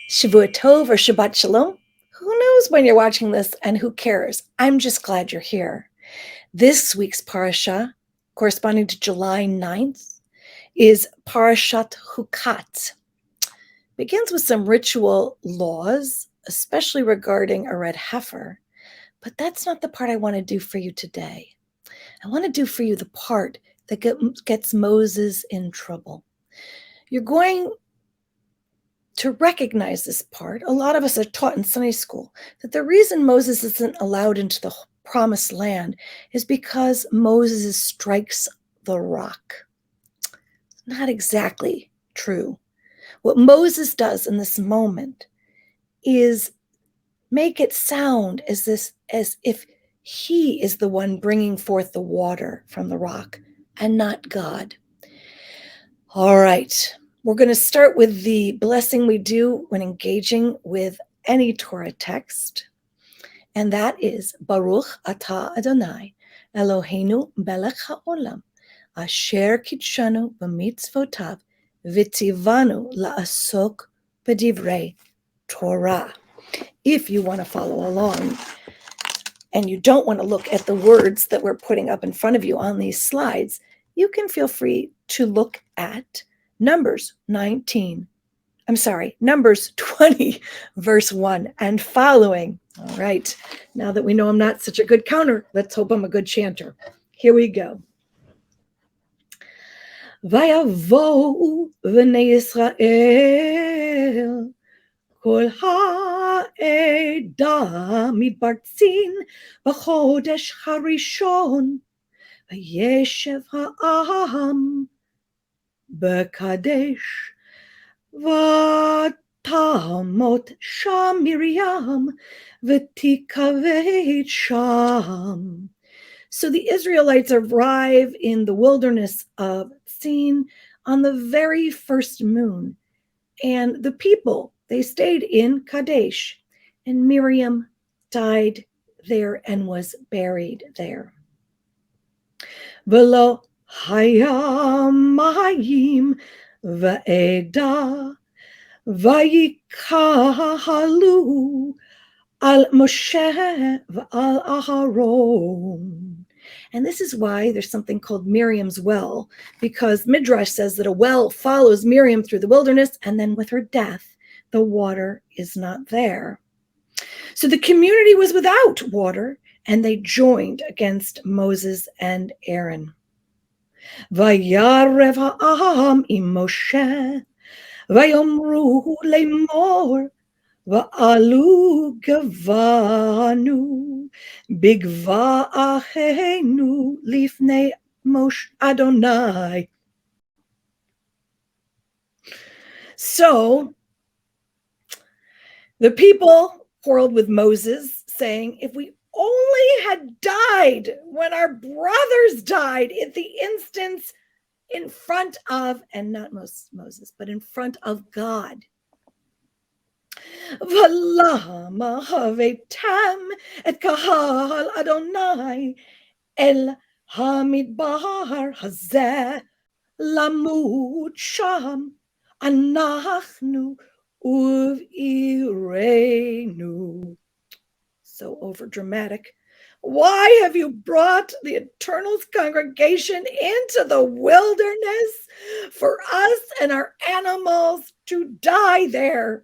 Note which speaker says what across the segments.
Speaker 1: Shavua Tov or Shabbat Shalom. Who knows when you're watching this and who cares? I'm just glad you're here. This week's parasha, corresponding to July 9th, is Parashat Chukkat. Begins with some ritual laws, especially regarding a red heifer. But that's not the part I want to do for you today. I want to do for you the part that gets Moses in trouble. You're going to recognize this part. A lot of us are taught in Sunday school that the reason Moses isn't allowed into the promised land is because Moses strikes the rock. Not exactly true. What Moses does in this moment is make it sound as if he is the one bringing forth the water from the rock and not God. All right. We're going to start with the blessing we do when engaging with any Torah text, and that is Baruch Atah Adonai Eloheinu Melech HaOlam Asher Kitshanu B'mitzvotav V'tzivanu La'asok B'divrei Torah. If you want to follow along and you don't want to look at the words that we're putting up in front of you on these slides, you can feel free to look at Numbers 20, verse 1 and following. All right, now that we know I'm not such a good counter, let's hope I'm a good chanter. Here we go. Vayavohu v'nei Yisrael kol ha'eda mitbartzin b'chodesh harishon vayeshev ha'am b'kadesh v'tamot sham Miriam v'tikavet sham. So the Israelites arrive in the wilderness of Sin on the very first moon, and the people, they stayed in Kadesh, and Miriam died there and was buried there. V'lo hayamayim va'eda vayikahalu al Moshe v'al Aharon. And this is why there's something called Miriam's well, because Midrash says that a well follows Miriam through the wilderness, and then with her death, the water is not there. So the community was without water, and they joined against Moses and Aaron. Vayarev ha'am im Moshe, vayomru lemor, va'alu gavanu, bigva ahenu lifnei Moshe Adonai. So the people quarreled with Moses, saying, if we only had died when our brothers died at the instance in front of, and not Moses, but in front of God. V'lama havetam et kahal Adonai el hamidbar hazeh lamut sham anachnu uvirenu. So over dramatic. Why have you brought the Eternal's congregation into the wilderness for us and our animals to die there?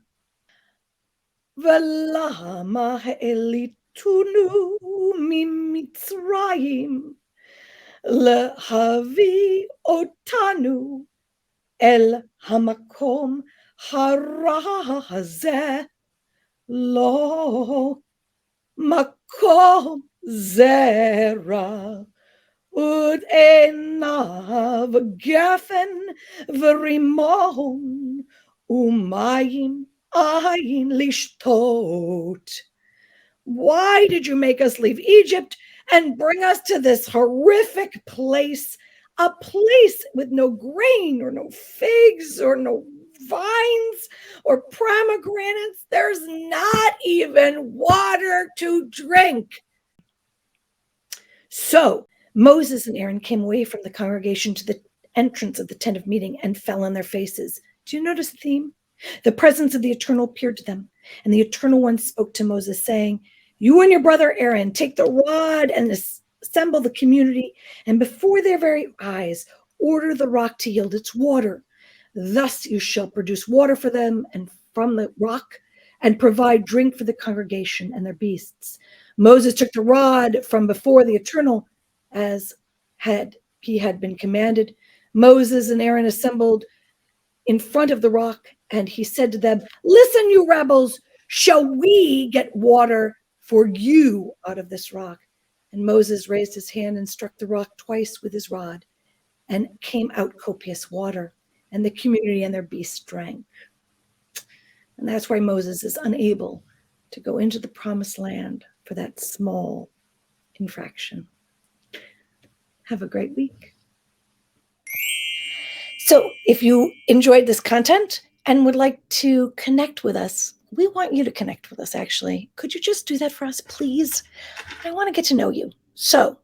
Speaker 1: V'lama ha'elitunu mimitzrayim lehavi otanu el hamakom hara hazeh lo makom zera ud enav gafen v'rimon umayim ayin lishtot. Why did you make us leave Egypt and bring us to this horrific place, a place with no grain or no figs or no vines or pomegranates? There's not even water to drink. So Moses and Aaron came away from the congregation to the entrance of the tent of meeting and fell on their faces. Do you notice the theme? The presence of the Eternal appeared to them, and the Eternal One spoke to Moses, saying, "You and your brother Aaron take the rod and assemble the community, and before their very eyes order the rock to yield its water. Thus you shall produce water for them and from the rock, and provide drink for the congregation and their beasts." Moses took the rod from before the Eternal as he had been commanded. Moses and Aaron assembled in front of the rock, and he said to them, "Listen, you rebels, shall we get water for you out of this rock?" And Moses raised his hand and struck the rock twice with his rod, and came out copious water, and the community and their beasts drank. And that's why Moses is unable to go into the promised land for that small infraction. Have a great week. So if you enjoyed this content and would like to connect with us, we want you to connect with us, actually. Could you just do that for us, please? I want to get to know you. So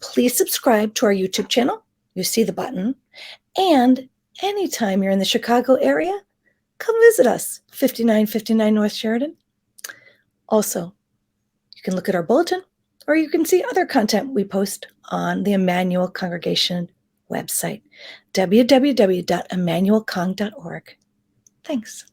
Speaker 1: please subscribe to our YouTube channel. You see the button. And anytime you're in the Chicago area, come visit us, 5959 North Sheridan. Also, you can look at our bulletin, or you can see other content we post on the Emanuel Congregation website, www.emmanuelcong.org. Thanks.